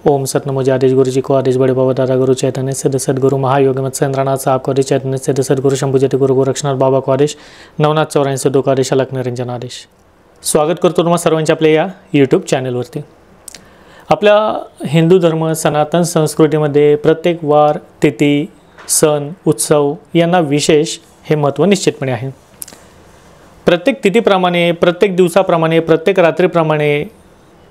ओम सतनमो आदेश गुरु जी को आदेश बड़े बाबा दादा गुरु चैतन्य सिद्ध सदगुरु महायोग मत सेंद्रनाथ साहब को आदेश चैतन्य सिद्ध सदगुरु शंभुजती गुरु गोरक्षनाथ बाबा को आदेश नवनाथ 84 दो आदेश अलख निरंजन आदेश। स्वागत करतो तुम्हा सर्वांच्या आपल्या या यूट्यूब चॅनलवरती। आपल्या हिंदू धर्म सनातन संस्कृतीमध्ये प्रत्येक वार तिथी सण उत्सव यांना विशेष हे महत्त्व निश्चितपणे आहे। प्रत्येक तिथीप्रमाणे प्रत्येक दिवसाप्रमाणे प्रत्येक रात्रीप्रमाणे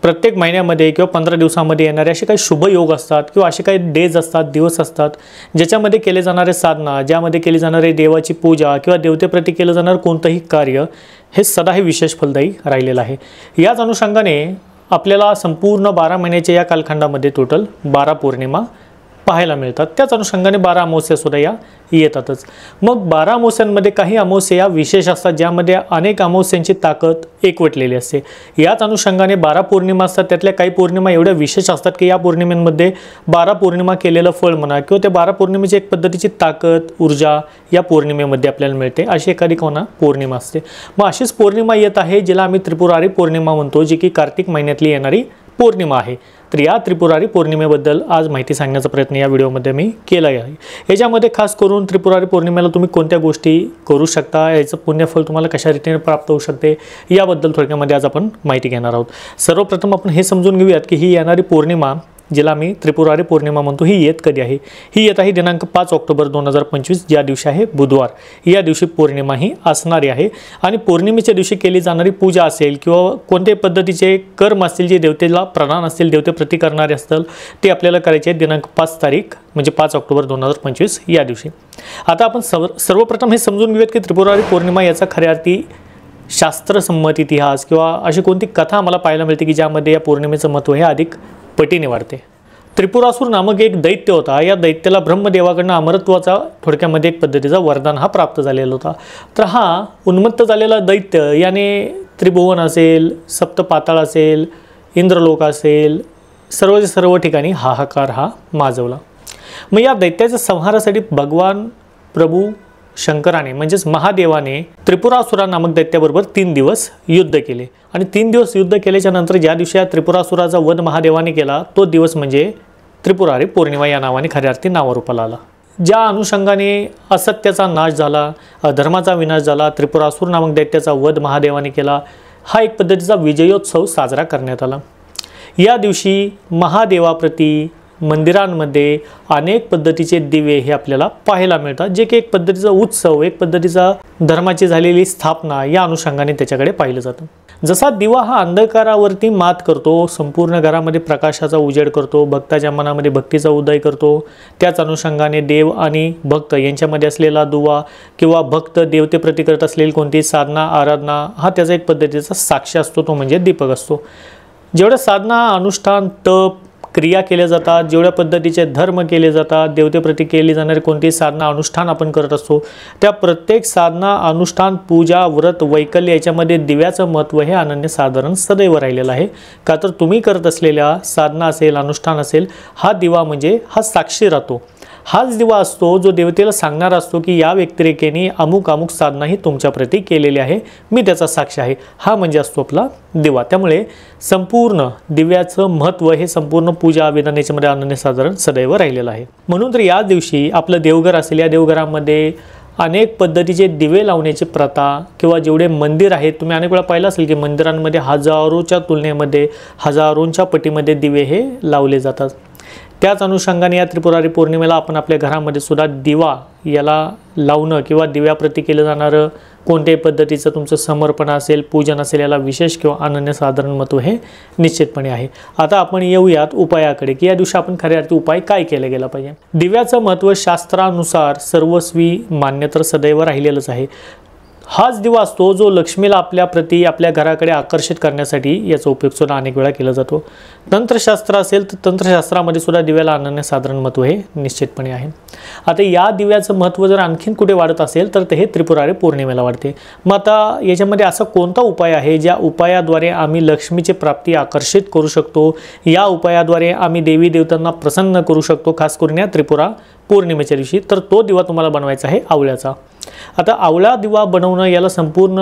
प्रत्येक महिन्यामध्ये किंवा 15 दिवसांमध्ये येणारे असे काही शुभ योग असतात किंवा असे काही डेज असतात दिवस असतात ज्याच्यामध्ये केले जाणारे साधना ज्यामध्ये केली जाणारे देवाची पूजा किंवा देवतेप्रती केलं जाणारं कोणतंही कार्य हे सदा हे विशेष फलदायी राहिलेलं आहे। याच अनुषंगाने आपल्याला संपूर्ण 12 महिन्याच्या या कालखंडामध्ये टोटल 12 पौर्णिमा पाहायला मिळतात। त्याच अनुषंगाने 12 अमावस्या सुद्धा या येतातच। मग 12 अमावस्यांमध्ये काही अमावस्या विशेष असतात ज्यामध्ये अनेक अमावस्यांची ताकद एकवटलेली असते। याच अनुषंगाने 12 पौर्णिमा असतात त्यातल्या काही पौर्णिमा एवढ्या विशेष असतात की या पौर्णिमेमध्ये 12 पौर्णिमा केलेलं फळ म्हणा किंवा त्या 12 पौर्णिमेची एक पद्धतीची ताकद ऊर्जा या पौर्णिमेमध्ये आपल्याला मिळते। अशी एखादी कोणा पौर्णिमा असते। मग अशीच पौर्णिमा येत आहे जिला आम्ही त्रिपुरारी पौर्णिमा म्हणतो जी की कार्तिक महिन्यातली येणारी पौर्णिमा आहे। तर या त्रिपुरारी पौर्णिमेबद्दल आज माहिती सांगण्याचा प्रयत्न या व्हिडिओमध्ये मी केला आहे। याच्यामध्ये खास करून त्रिपुरारी पौर्णिमेला तुम्ही कोणत्या गोष्टी करू शकता याचं पुण्यफल तुम्हाला कशा रीतीने प्राप्त होऊ शकते याबद्दल थोडक्यामध्ये आज आपण माहिती घेणार आहोत। सर्वप्रथम आपण हे समजून घेऊयात की ही येणारी पौर्णिमा जिला मी त्रिपुरारी पौर्णिमा म्हणतो ही येत कधी आहे। ही येत आहे दिनांक 5 ऑक्टोबर 2025 ज्या दिवशी आहे बुधवार। या दिवशी पौर्णिमा ही असणारी आहे आणि पौर्णिमेच्या दिवशी केली जाणारी पूजा असेल किंवा कोणत्याही पद्धतीचे कर्म असतील जे देवतेला प्रधान असतील देवतेप्रती करणारे असतील ते आपल्याला करायचे आहे दिनांक 5 तारीख म्हणजे 5 ऑक्टोबर 2025 या दिवशी। आता आपण सर्वप्रथम हे समजून घेऊयात की त्रिपुरारी पौर्णिमा याचा खऱ्या अर्थी शास्त्रसंमत इतिहास किंवा अशी कोणती कथा आम्हाला पाहायला मिळते की ज्यामध्ये या पौर्णिमेचं महत्त्व हे अधिक पटीने वाढते। त्रिपुरासुर नामक एक दैत्य होता। या दैत्याला ब्रह्मदेवाकडून अमरत्वाचा थोडक्यामध्ये एक पद्धतीचा वरदान हा प्राप्त झालेला होता। तर हा उन्मत्त झालेला दैत्य याने त्रिभुवन असेल सप्तपाताळ असेल इंद्रलोक असेल सर्व ठिकाणी हाहाकार हा माजवला। मग या दैत्याच्या संहारासाठी भगवान प्रभू शंकराने म्हणजेच महादेवाने त्रिपुरासुरा नामक दैत्याबरोबर 3 दिवस युद्ध केले आणि 3 दिवस युद्ध केल्याच्या नंतर ज्या दिवशी या त्रिपुरासुराचा वध महादेवाने केला तो दिवस म्हणजे त्रिपुरारी पौर्णिमा या नावाने खऱ्या अर्थी नावारूपाला आला। ज्या अनुषंगाने असत्याचा नाश झाला अधर्माचा विनाश झाला त्रिपुरासुर नामक दैत्याचा वध महादेवाने केला हा एक पद्धतीचा विजयोत्सव साजरा करण्यात आला। या दिवशी महादेवाप्रती मंदिरांमध्ये अनेक पद्धतीचे दिवे हे आपल्याला पाहायला मिळतात जे की एक पद्धतीचा उत्सव एक पद्धतीचा धर्माची झालेली स्थापना या अनुषंगाने त्याच्याकडे पाहिलं जातं। जसा दिवा हा अंधकारावरती मात करतो संपूर्ण घरामध्ये प्रकाशाचा उजेड करतो भक्ताच्या मनामध्ये भक्तीचा उदय करतो त्याच अनुषंगाने देव आणि भक्त यांच्यामध्ये असलेला दुवा किंवा भक्त देवतेप्रती करत असलेली कोणती साधना आराधना हा त्याचा एक पद्धतीचा साक्ष असतो तो म्हणजे दीपक असतो। जेवढ्या साधना अनुष्ठान तप क्रिया केल्या जातात जेवढ्या पद्धतीचे धर्म केले जातात देवतेप्रती केली जाणारी कोणती साधना अनुष्ठान आपण करत असतो त्या प्रत्येक साधना अनुष्ठान पूजा व्रत वैकल्य याच्यामध्ये दिव्याचं महत्त्व हे अनन्यसाधारण सदैव राहिलेलं आहे। का तर तुम्ही करत असलेल्या साधना असेल अनुष्ठान असेल हा दिवा म्हणजे हा साक्षी राहतो। हाच दिवा असतो जो देवतेला सांगणार असतो की या व्यक्तिरेखेने अमुक अमुक साधना ही तुमच्याप्रती केलेली आहे मी त्याचा साक्ष आहे हा म्हणजे असतो आपला दिवा। त्यामुळे संपूर्ण दिव्याचं महत्त्व हे संपूर्ण पूजा विधान याच्यामध्ये अनन्यसाधारण सदैव राहिलेलं आहे। म्हणून तर या दिवशी आपलं देवघर असेल या देवघरामध्ये अनेक पद्धतीचे दिवे लावण्याची प्रथा किंवा जेवढे मंदिर आहेत तुम्ही अनेक वेळा पाहिलं असेल की मंदिरांमध्ये हजारोच्या तुलनेमध्ये हजारोंच्या पटीमध्ये दिवे हे लावले जातात। त्याच अनुषंगाने या त्रिपुरारी पौर्णिमेला आपण आपल्या घरामध्ये सुद्धा दिवा याला लावणं किंवा दिव्याप्रती केलं जाणारं कोणत्याही पद्धतीचं तुमचं समर्पण असेल पूजन असेल याला विशेष किंवा अनन्यसाधारण महत्त्व हे निश्चितपणे आहे। आता आपण येऊयात उपायाकडे की या दिवशी आपण खऱ्या अर्थी उपाय काय केले गेला पाहिजे। दिव्याचं महत्त्व शास्त्रानुसार सर्वस्वी मान्य तर सदैव राहिलेलंच आहे। हाच दिवा असतो जो लक्ष्मीला आपल्या प्रती आपल्या घराकडे आकर्षित करण्यासाठी याचा उपयोग सुद्धा अनेक वेळा केला जातो। तंत्रशास्त्र असेल तर तंत्रशास्त्रामध्ये सुद्धा दिव्याला अनन्यसाधारण महत्त्व हे निश्चितपणे आहे। आता या दिव्याचं महत्त्व जर आणखीन कुठे वाढत असेल तर ते हे त्रिपुरारी पौर्णिमेला वाढते। मग आता याच्यामध्ये असा कोणता उपाय आहे ज्या उपायाद्वारे आम्ही लक्ष्मीची प्राप्ती आकर्षित करू शकतो या उपायाद्वारे आम्ही देवी देवतांना प्रसन्न करू शकतो खास करून या त्रिपुरा पौर्णिमेच्या दिवशी। तर तो दिवा तुम्हाला बनवायचा आहे आवळ्याचा। आता आवळा दिवा बनवणं याला संपूर्ण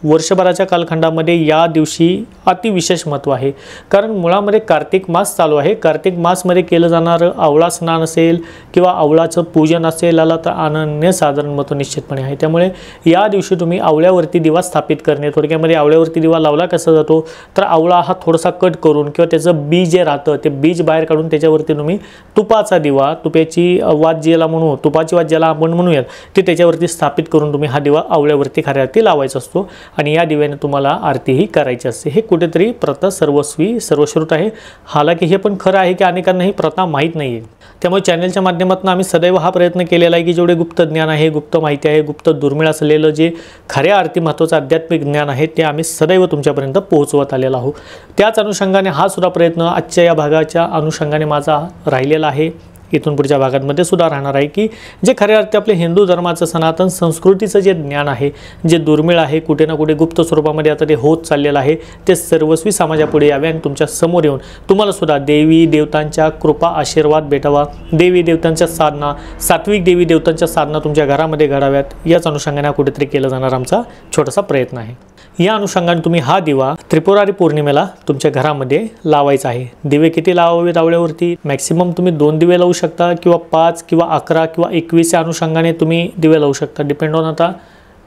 वर्षभराच्या कालखंडामध्ये या दिवशी अतिविशेष महत्त्व आहे, कारण मुळामध्ये कार्तिक मास चालू आहे। कार्तिक मासमध्ये केलं जाणारं आवळा स्नान असेल किंवा आवळाचं पूजन असेल याला तर अनन्यसाधारण महत्त्व निश्चितपणे आहे। त्यामुळे या दिवशी तुम्ही आवळ्यावरती दिवा स्थापित करणे, थोडक्यामध्ये आवळ्यावरती दिवा लावला कसा जातो तर आवळा हा थोडासा कट करून किंवा त्याचं बीज जे राहतं ते बीज बाहेर काढून त्याच्यावरती तुम्ही तुपाचा दिवा, तुपाची वात ज्याला म्हणू, तुपाची वात ज्याला आपण म्हणूयात ते त्याच्यावरती स्थापित करून तुम्ही हा दिवा आवळ्यावरती खऱ्या अर्थी लावायचा असतो आणि या दिव्याने तुम्हाला आरतीही करायची असते। हे कुठेतरी प्रथा सर्वस्वी सर्वश्रुत आहे। हालाकी हे पण खरं आहे की अनेकांना ही प्रथा माहीत नाही आहे। त्यामुळे चॅनलच्या माध्यमातून आम्ही सदैव हा प्रयत्न केलेला आहे की जेवढे गुप्त ज्ञान आहे, गुप्त माहिती आहे, गुप्त दुर्मिळ असलेलं जे खऱ्या अर्थी महत्त्वाचं आध्यात्मिक ज्ञान आहे ते आम्ही सदैव तुमच्यापर्यंत पोहोचवत आलेलो आहोत। त्याच अनुषंगाने हा सुद्धा प्रयत्न आजच्या या भागाच्या अनुषंगाने माझा राहिलेला आहे, इथून पुढच्या भागांमध्ये सुद्धा राहणार आहे की जे खऱ्या अर्थी आपले हिंदू धर्माचं सनातन संस्कृतीचं जे ज्ञान आहे, जे दुर्मिळ आहे, कुठे ना कुठे गुप्त स्वरूपामध्ये आता ते होत चाललेलं आहे, ते सर्वस्वी समाजापुढे यावे आणि तुमच्या समोर येऊन तुम्हाला सुद्धा देवी देवतांच्या कृपा आशीर्वाद भेटावा, देवी देवतांच्या साधना, सात्विक देवी देवतांच्या साधना तुमच्या घरामध्ये घडाव्यात, याच अनुषंगाने कुठेतरी केला जाणार आमचा छोटासा प्रयत्न आहे। या अनुषंगाने तुम्ही हा दिवा त्रिपुरारी पौर्णिमेला तुमच्या घरामध्ये लावायचा आहे। दिवे किती लावावेत आवळ्यावरती? मॅक्सिमम तुम्ही 2 दिवे लावू शकता किंवा 5 किंवा 11 किंवा 21 या अनुषंगाने तुम्ही दिवे लावू शकता, डिपेंड ऑन आता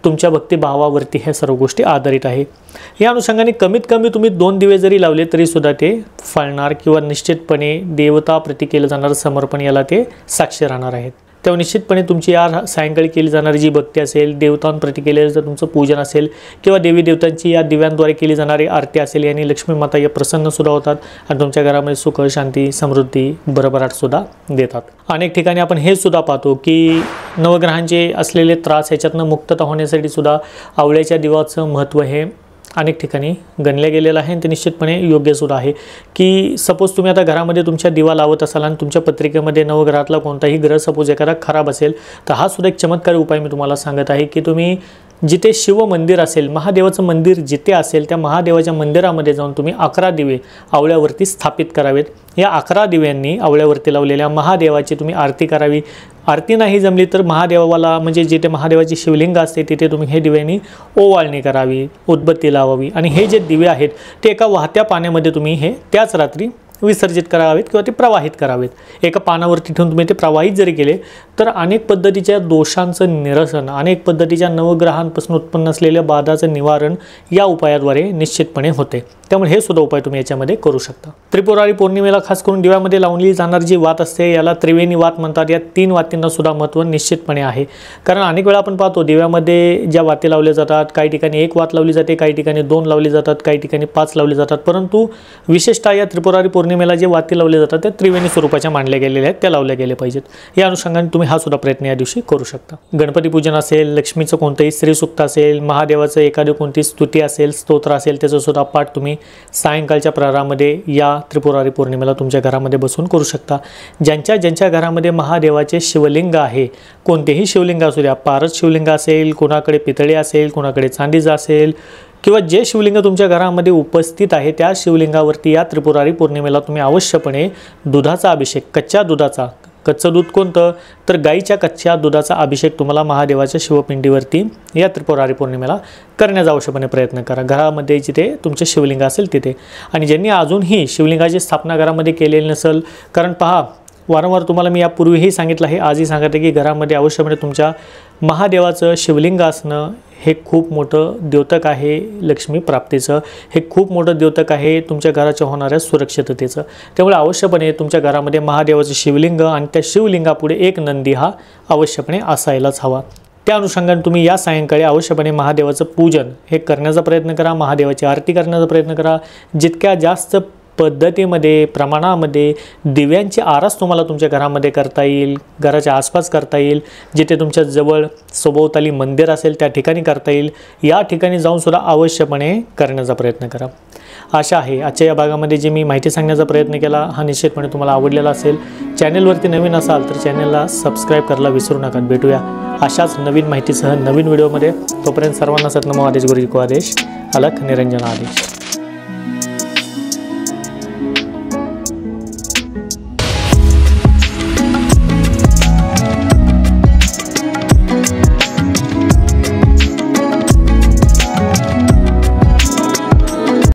तुमच्या भक्तिभावावरती ह्या सर्व गोष्टी आधारित आहे। या अनुषंगाने कमीत कमी तुम्ही 2 दिवे जरी लावले तरी सुद्धा ते फळणार किंवा निश्चितपणे देवताप्रती केलं जाणारं समर्पण याला ते साक्षी राहणार आहेत। तेव्हा निश्चितपणे तुमची या सायंकाळी केली जाणारी जी भक्ती असेल, देवतांप्रती केलेलं जर तुमचं पूजन असेल किंवा देवी देवतांची या दिव्यांद्वारे केली जाणारी आरती असेल यांनी लक्ष्मी माता या प्रसन्न सुद्धा होतात आणि तुमच्या घरामध्ये सुख, शांती, समृद्धी, भरभराट सुद्धा देतात। अनेक ठिकाणी आपण हे सुद्धा पाहतो की नवग्रहांचे असलेले त्रास ह्याच्यातनं मुक्तता होण्यासाठी सुद्धा आवळ्याच्या दिवाचं महत्त्व हे अनेक ठिकाणी गणले गेलेलं आहे आणि ते निश्चितपणे योग्य सुद्धा आहे की सपोज तुम्ही आता घरामध्ये तुमच्या दिवा लावत असाल आणि तुमच्या पत्रिकेमध्ये नवग्रहातला कोणताही ग्रह सपोज एखादा खराब असेल तर हा सुद्धा एक चमत्कारी उपाय मी तुम्हाला सांगत आहे की तुम्ही जिथे शिव मंदिर असेल, महादेवाचं मंदिर जिथे असेल त्या महादेवाच्या मंदिरामध्ये जाऊन तुम्ही 11 दिवे आवळ्यावरती स्थापित करावेत। या 11 दिव्यांनी आवळ्यावरती लावलेल्या महादेवाची तुम्ही आरती करावी। आरती नाही जमली तर महादेवाला म्हणजे जिथे महादेवाची शिवलिंग असते तिथे तुम्ही हे दिव्यांनी ओवाळणी करावी, उदबत्ती लावावी आणि हे जे दिवे आहेत ते एका वाहत्या पाण्यामध्ये तुम्ही हे त्याच रात्री विसर्जित करावेत किंवा ते प्रवाहित करावेत। एका पानावरती ठेवून तुम्ही ते प्रवाहित जरी केले तर अनेक पद्धतीच्या दोषांचं निरसन, अनेक पद्धतीच्या नवग्रहांपासून उत्पन्न असलेल्या बाधाचं निवारण या उपायाद्वारे निश्चितपणे होते। त्यामुळे हे सुद्धा उपाय तुम्ही याच्यामध्ये करू शकता। त्रिपुरारी पौर्णिमेला खास करून दिव्यामध्ये लावली जाणारी जी वात असते याला त्रिवेणी वात म्हणतात। या 3 वातींना सुद्धा महत्त्व निश्चितपणे आहे, कारण अनेक वेळा आपण पाहतो दिव्यामध्ये ज्या वाती लावल्या जातात, काही ठिकाणी 1 वात लावली जाते, काही ठिकाणी 2 लावली जातात, काही ठिकाणी 5 लावली जातात, परंतु विशेषतः या त्रिपुरारी पौर्णिमेला जे वाती लावले जातात त्या त्रिवेणी स्वरूपाच्या मानल्या गेलेल्या आहेत, त्या लावल्या गेल्या पाहिजेत। या अनुषंगाने तुम्ही हा सुद्धा प्रयत्न या दिवशी करू शकता। गणपती पूजन असेल, लक्ष्मीचं कोणतंही श्रीसूक्त असेल, महादेवाचं एखादी कोणती स्तुती असेल, स्तोत्र असेल, त्याचं सुद्धा पाठ तुम्ही सायंकाळच्या प्रहरामध्ये या त्रिपुरारी पौर्णिमेला तुमच्या घरामध्ये बसून करू शकता। ज्यांच्या घरामध्ये महादेवाचे शिवलिंग आहे, कोणतेही शिवलिंग असू द्या, पारस शिवलिंग असेल, कोणाकडे पितळे असेल, कोणाकडे चांदीचं असेल किंवा जे शिवलिंग तुमच्या घरामध्ये उपस्थित आहे त्या शिवलिंगावरती या त्रिपुरारी पौर्णिमेला तुम्ही अवश्यपणे दुधाचा अभिषेक, कच्च्या दुधाचा, कच्चं दूध कोणतं तर गाईच्या कच्च्या दुधाचा अभिषेक तुम्हाला महादेवाच्या शिवपिंडीवरती या त्रिपुरारी पौर्णिमेला करण्याचा आवश्यकपणे प्रयत्न करा, घरामध्ये जिथे तुमचे शिवलिंग असेल तिथे। आणि ज्यांनी अजूनही शिवलिंगाची स्थापना घरामध्ये केलेली नसेल, कारण पहा वारंवार तुम्हाला मी यापूर्वीही सांगितलं आहे, आजही सांगत आहे की घरामध्ये अवश्यपणे तुमच्या महादेवाचं शिवलिंग असणं हे खूप मोठं द्योतक आहे लक्ष्मी प्राप्तीचं, हे खूप मोठं द्योतक आहे तुमच्या घराच्या होणाऱ्या सुरक्षिततेचं। त्यामुळे अवश्यपणे तुमच्या घरामध्ये महादेवाचं शिवलिंग आणि त्या शिवलिंगापुढे एक नंदी हा अवश्यपणे असायलाच हवा। त्या अनुषंगाने तुम्ही या सायंकाळी अवश्यपणे महादेवाचं पूजन हे करण्याचा प्रयत्न करा, महादेवाची आरती करण्याचा प्रयत्न करा। जितक्या जास्त पद्धतीमध्ये, प्रमाणामध्ये दिव्यांची आरास तुम्हाला तुमच्या घरामध्ये करता येईल, घराच्या आसपास करता येईल, जिथे तुमच्या जवळ सभोवताली मंदिर असेल त्या ठिकाणी करता येईल, या ठिकाणी जाऊन सुद्धा अवश्यपणे करण्याचा प्रयत्न करा। आशा आहे आजच्या या भागामध्ये जे मी माहिती सांगण्याचा प्रयत्न केला हा निश्चितपणे तुम्हाला आवडलेला असेल। चॅनलवरती नवीन असाल तर चॅनलला सबस्क्राईब करायला विसरू नका। भेटूया अशाच नवीन माहितीसह नवीन व्हिडिओमध्ये। तोपर्यंत सर्वांना सतनमो आदेश, गुरुजी को आदेश, अलख निरंजन आदेश।